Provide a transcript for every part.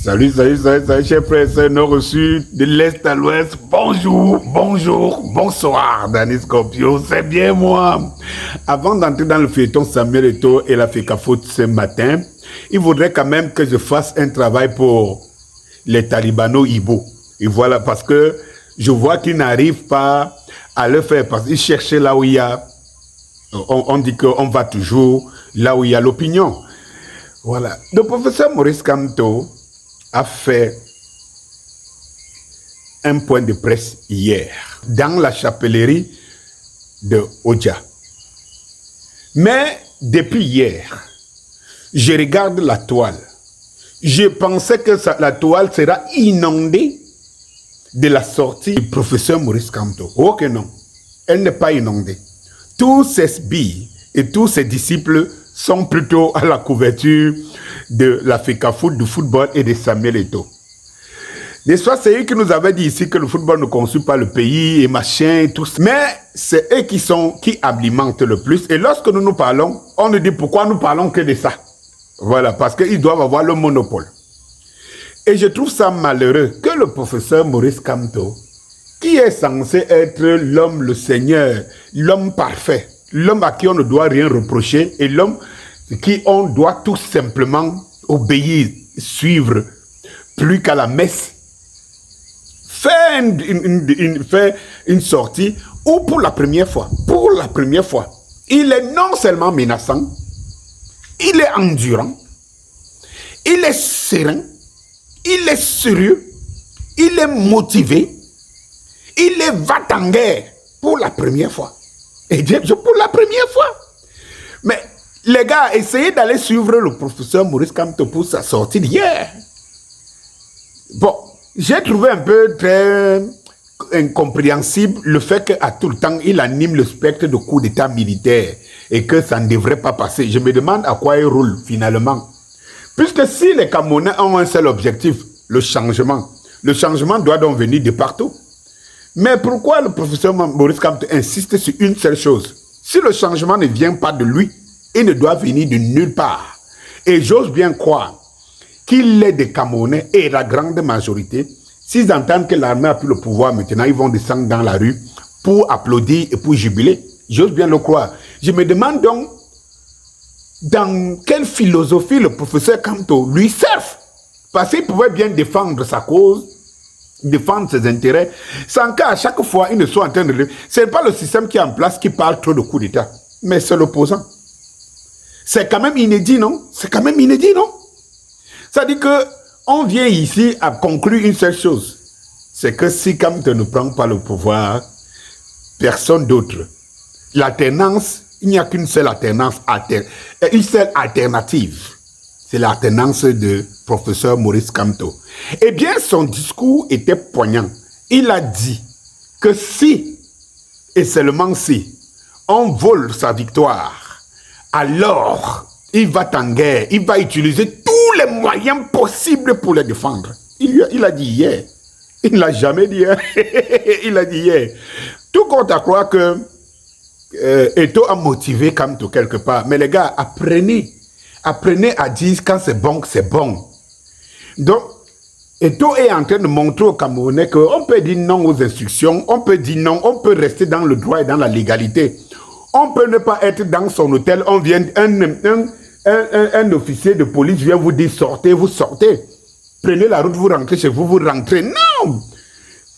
Salut, chers frères et sœurs non reçus de l'Est à l'Ouest. Bonjour, bonsoir, Danny Scorpio, c'est bien moi. Avant d'entrer dans le feuilleton Samuel Eto'o et la FECAFOOT ce matin, il faudrait quand même que je fasse un travail pour les talibano-ibo. Et voilà, parce que je vois qu'ils n'arrivent pas à le faire, parce qu'ils cherchaient là où il y a, on dit qu'on va toujours là où il y a l'opinion. Voilà. Le professeur Maurice Kamto a fait un point de presse hier dans la chapellerie de Oja. Mais depuis hier, je regarde la toile. Je pensais que la toile sera inondée de la sortie du professeur Maurice Kamto. Oh que non, elle n'est pas inondée. Tous ses sbires et tous ses disciples sont plutôt à la couverture de la FECAFOOT, du football et de Samuel Eto'o. N'est-ce pas, c'est eux qui nous avaient dit ici que le football ne construit pas le pays et machin et tout ça. Mais c'est eux qui alimentent le plus. Et lorsque nous parlons, on nous dit pourquoi nous parlons que de ça. Voilà, parce qu'ils doivent avoir le monopole. Et je trouve ça malheureux que le professeur Maurice Kamto, qui est censé être l'homme, le Seigneur, l'homme parfait, l'homme à qui on ne doit rien reprocher et l'homme qui on doit tout simplement obéir, suivre, plus qu'à la messe, faire une sortie où pour la première fois, il est non seulement menaçant, il est endurant, il est serein, il est sérieux, il est motivé, il est va-t-en-guerre pour la première fois. Et pour la première fois. Mais les gars, essayez d'aller suivre le professeur Maurice Kamto pour sa sortie d'hier. Bon, j'ai trouvé un peu très incompréhensible le fait qu'à tout le temps, il anime le spectre de coup d'état militaire et que ça ne devrait pas passer. Je me demande à quoi il roule finalement. Puisque si les Camerounais ont un seul objectif, le changement doit donc venir de partout. Mais pourquoi le professeur Maurice Kamto insiste sur une seule chose? Si le changement ne vient pas de lui, il ne doit venir de nulle part. Et j'ose bien croire qu'il est des Camerounais et la grande majorité, s'ils entendent que l'armée a pris le pouvoir maintenant, ils vont descendre dans la rue pour applaudir et pour jubiler. J'ose bien le croire. Je me demande donc dans quelle philosophie le professeur Kamto lui serve. Parce qu'il pouvait bien défendre sa cause, défendre ses intérêts, sans qu'à chaque fois, ils ne soient en train de... Ce n'est pas le système qui est en place qui parle trop de coups d'État, mais c'est l'opposant. C'est quand même inédit, non? C'est quand même inédit, non? Ça dit que on vient ici à conclure une seule chose. C'est que si Kamto ne prend pas le pouvoir, personne d'autre. L'alternance, il n'y a qu'une seule alternance, une seule alternative. C'est l'alternance de professeur Maurice Kamto. Eh bien, son discours était poignant. Il a dit que si, et seulement si, on vole sa victoire, alors il va en guerre, il va utiliser tous les moyens possibles pour les défendre. Il a dit hier. Il ne l'a jamais dit hier. Il a dit hier. Tout compte à croire que Eto'o a motivé Kamto quelque part. Mais les gars, apprenez à dire quand c'est bon, c'est bon. Donc, Eto'o est en train de montrer aux Camerounais qu'on peut dire non aux instructions, on peut dire non, on peut rester dans le droit et dans la légalité. On peut ne pas être dans son hôtel, on vient, un officier de police vient vous dire sortez, vous sortez. Prenez la route, vous rentrez chez vous, vous rentrez. Non!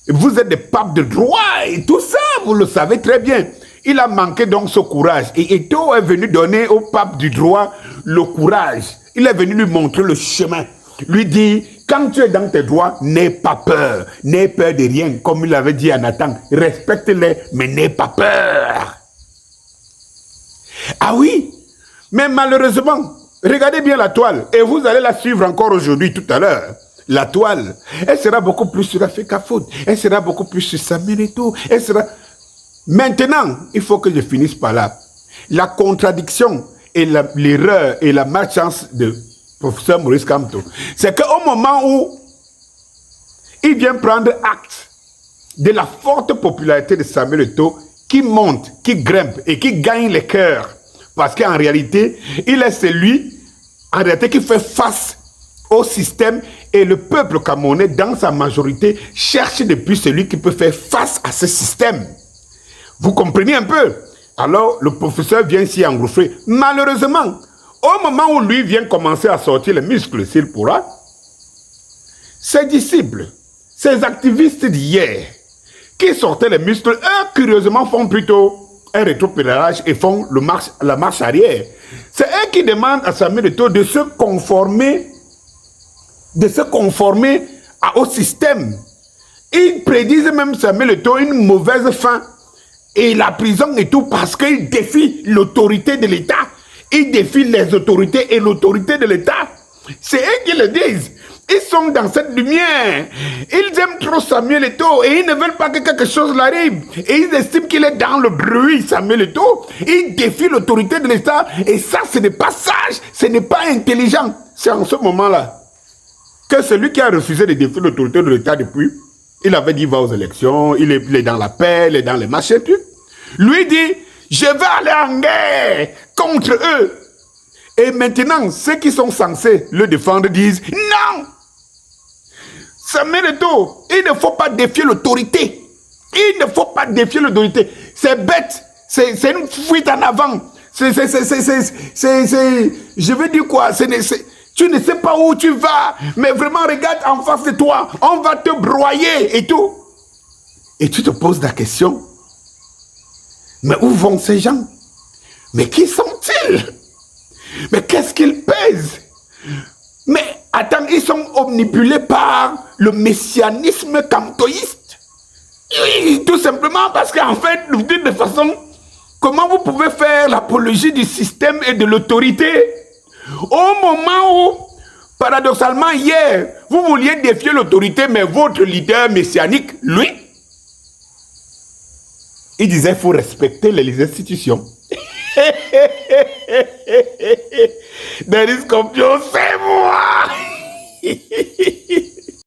Vous êtes des papes de droit et tout ça, vous le savez très bien. Il a manqué donc ce courage. Et Eto'o est venu donner au pape du droit le courage. Il est venu lui montrer le chemin. Lui dire, quand tu es dans tes droits, n'aie pas peur. N'aie peur de rien. Comme il avait dit à Nathan, respecte-les, mais n'aie pas peur. Ah oui, mais malheureusement, regardez bien la toile. Et vous allez la suivre encore aujourd'hui, tout à l'heure. La toile, elle sera beaucoup plus sur la FECAFOOT. Elle sera beaucoup plus sur Samuel Eto'o. Elle sera... Maintenant, il faut que je finisse par là. La contradiction et l'erreur et la malchance de professeur Maurice Kamto, c'est qu'au moment où il vient prendre acte de la forte popularité de Samuel Eto'o, qui monte, qui grimpe et qui gagne les cœurs, parce qu'en réalité, il est celui, en réalité, qui fait face au système et le peuple camerounais, dans sa majorité, cherche depuis celui qui peut faire face à ce système. Vous comprenez un peu? Alors, le professeur vient s'y engouffrer. Malheureusement, au moment où lui vient commencer à sortir les muscles, s'il pourra, ses disciples, ses activistes d'hier, qui sortaient les muscles, eux, curieusement, font plutôt un rétropédalage et font la marche arrière. C'est eux qui demandent à Samuel Eto'o de se conformer au système. Ils prédisent même Samuel Eto'o une mauvaise fin et la prison et tout parce qu'il défie l'autorité de l'État. Il défie les autorités et l'autorité de l'État. C'est eux qui le disent. Ils sont dans cette lumière. Ils aiment trop Samuel Eto'o et ils ne veulent pas que quelque chose l'arrive. Et ils estiment qu'il est dans le bruit, Samuel Eto'o. Ils défient l'autorité de l'État. Et ça, ce n'est pas sage, ce n'est pas intelligent. C'est en ce moment-là que celui qui a refusé de défier l'autorité de l'État depuis, il avait dit, va aux élections, il est dans la paix, il est dans les machins, lui dit, je vais aller en guerre contre eux. Et maintenant, ceux qui sont censés le défendre disent, non, Samuel Eto'o, il ne faut pas défier l'autorité. Il ne faut pas défier l'autorité. C'est bête. C'est une fuite en avant. Je veux dire quoi? Tu ne sais pas où tu vas, mais vraiment regarde en face de toi. On va te broyer et tout. Et tu te poses la question. Mais où vont ces gens? Mais qui sont-ils? Mais qu'est-ce qu'ils pèsent? Mais attends, ils sont omnibulés par le messianisme cantoïste. Tout simplement parce qu'en fait, de toute façon, comment vous pouvez faire l'apologie du système et de l'autorité au moment où, paradoxalement, hier, vous vouliez défier l'autorité, mais votre leader messianique, lui, il disait qu'il faut respecter les institutions. Denis Scorpion, c'est moi.